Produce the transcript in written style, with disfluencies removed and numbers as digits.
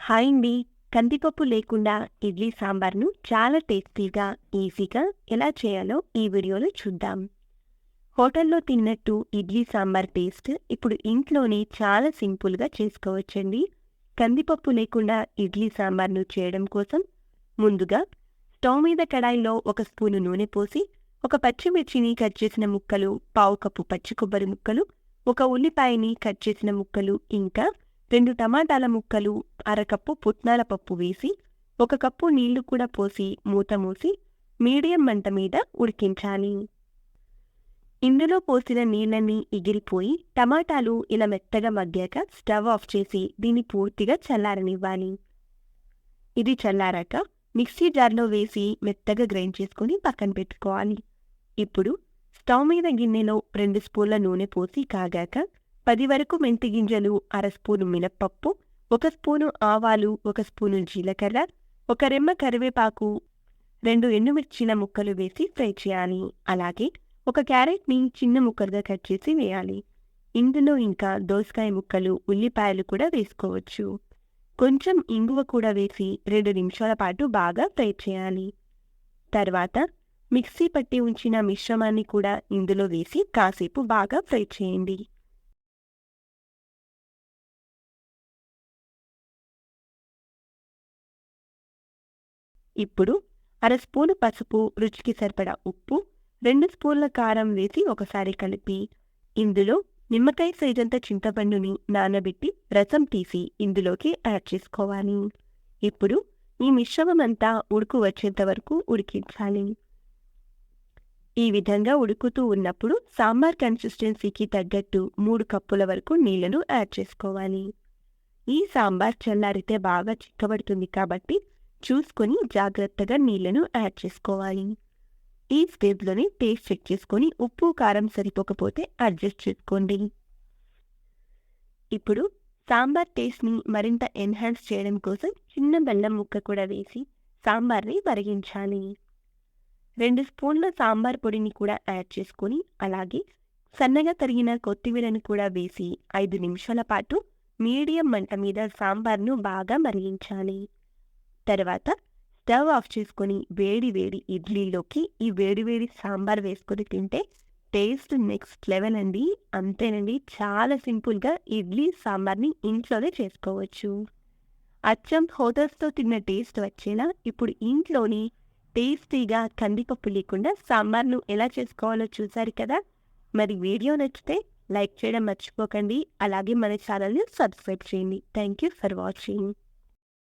Hi అండి. కందిపప్పు లేకుండా ఇడ్లీ సాంబార్‌ను చాలా టేస్టీగా, ఈజీగా ఎలా చేయాలో ఈ వీడియోలో చూద్దాం. హోటల్‌లో తిన్నట్టు ఇడ్లీ సాంబార్ టేస్ట్ ఇప్పుడు ఇంట్లోనే చాలా సింపుల్‌గా చేసుకోవచ్చండి. కందిపప్పు లేకుండా ఇడ్లీ సాంబార్‌ను చేయడం కోసం ముందుగా స్టవ్ మీద కడాయిలో ఒక స్పూను నూనె పోసి, ఒక పచ్చిమిర్చిని కట్ చేసిన ముక్కలు, పావు కప్పు పచ్చి కొబ్బరి ముక్కలు, ఒక ఉల్లిపాయని కట్ చేసిన ముక్కలు, ఇంకా 2 టమాటాల ముక్కలు, అరకప్పు పుట్నాల పప్పు వేసి, ఒక కప్పు నీళ్లు కూడా పోసి మూత మూసి మీడియం మంట మీద ఉడికించాలి. ఇందులో పోసిన నీళ్ళన్నీ ఎగిరిపోయి టమాటాలు ఇలా మెత్తగా మగ్గాక స్టవ్ ఆఫ్ చేసి దీన్ని పూర్తిగా చల్లారనివ్వాలి. ఇది చల్లారాక మిక్సీ జార్లో వేసి మెత్తగా గ్రైండ్ చేసుకుని పక్కన పెట్టుకోవాలి. ఇప్పుడు స్టవ్ మీద గిన్నెలో 2 స్పూన్ల నూనె పోసి కాగాక 10 వరకు మెంతి గింజలు, అర స్పూను మినప్పప్పు, 1 స్పూను ఆవాలు, 1 స్పూను జీలకర్ర, ఒక రెమ్మ కరివేపాకు, 2 ఎండుమిర్చిల ముక్కలు వేసి ఫ్రై చేయాలి. అలాగే ఒక క్యారెట్ని చిన్న ముక్కలుగా కట్ చేసి వేయాలి. ఇందులో ఇంకా దోసకాయ ముక్కలు, ఉల్లిపాయలు కూడా వేసుకోవచ్చు. కొంచెం ఇంగువ కూడా వేసి 2 నిమిషాల పాటు బాగా ఫ్రై చేయాలి. తర్వాత మిక్సీ పట్టి ఉంచిన మిశ్రమాన్ని కూడా ఇందులో వేసి కాసేపు బాగా ఫ్రై చేయండి. ఇప్పుడు అర స్పూను పసుపు, రుచికి సరిపడా ఉప్పు, 2 స్పూన్ల కారం వేసి ఒకసారి కలిపి ఇందులో నిమ్మకాయ సైజంత చింతపండుని నానబెట్టి రసం తీసి ఇందులోకి యాడ్ చేసుకోవాలి. ఇప్పుడు ఈ మిశ్రమం అంతా ఉడుకు వచ్చేంత వరకు ఉడికించాలి. ఈ విధంగా ఉడుకుతూ ఉన్నప్పుడు సాంబార్ కన్సిస్టెన్సీకి తగ్గట్టు 3 కప్పుల వరకు నీళ్లను యాడ్ చేసుకోవాలి. ఈ సాంబార్ చల్లారితే బాగా చిక్కబడుతుంది కాబట్టి చూసుకొని జాగ్రత్తగా నీళ్లను యాడ్ చేసుకోవాలి. ఈ స్టేజ్‌లోనే టేస్ట్ చెక్ చేసుకొని ఉప్పు, కారం సరిపోకపోతే అడ్జస్ట్ చేసుకోండి. ఇప్పుడు సాంబార్ టేస్ట్‌ని మరింత ఎన్హాన్స్ చేయడం కోసం చిన్న బెల్లం ముక్క కూడా వేసి సాంబార్‌ని మరిగించాలి. 2 స్పూన్ల సాంబార్ పొడిని కూడా యాడ్ చేసుకొని అలాగే సన్నగా తరిగిన కొత్తిమీరను కూడా వేసి 5 నిమిషాల పాటు మీడియం మంట మీద సాంబార్‌ను బాగా మరిగించాలి. తర్వాత స్టవ్ ఆఫ్ చేసుకొని వేడి వేడి ఇడ్లీలోకి ఈ వేడి వేడి సాంబార్ వేసుకొని తింటే టేస్ట్ నెక్స్ట్ లెవెల్ అండి. అంతేనండి, చాలా సింపుల్‌గా ఇడ్లీ సాంబార్‌ని ఇంట్లోనే చేసుకోవచ్చు. అచ్చం హోటల్స్‌తో తిన్న టేస్ట్ వచ్చేలా ఇప్పుడు ఇంట్లోని టేస్టీగా కందిపప్పు లేకుండా సాంబార్‌ను ఎలా చేసుకోవాలో చూసారు కదా! మరి వీడియో నచ్చితే లైక్ చేయడం మర్చిపోకండి. అలాగే మన ఛానల్‌ని సబ్స్క్రైబ్ చేయండి. Thank you for watching.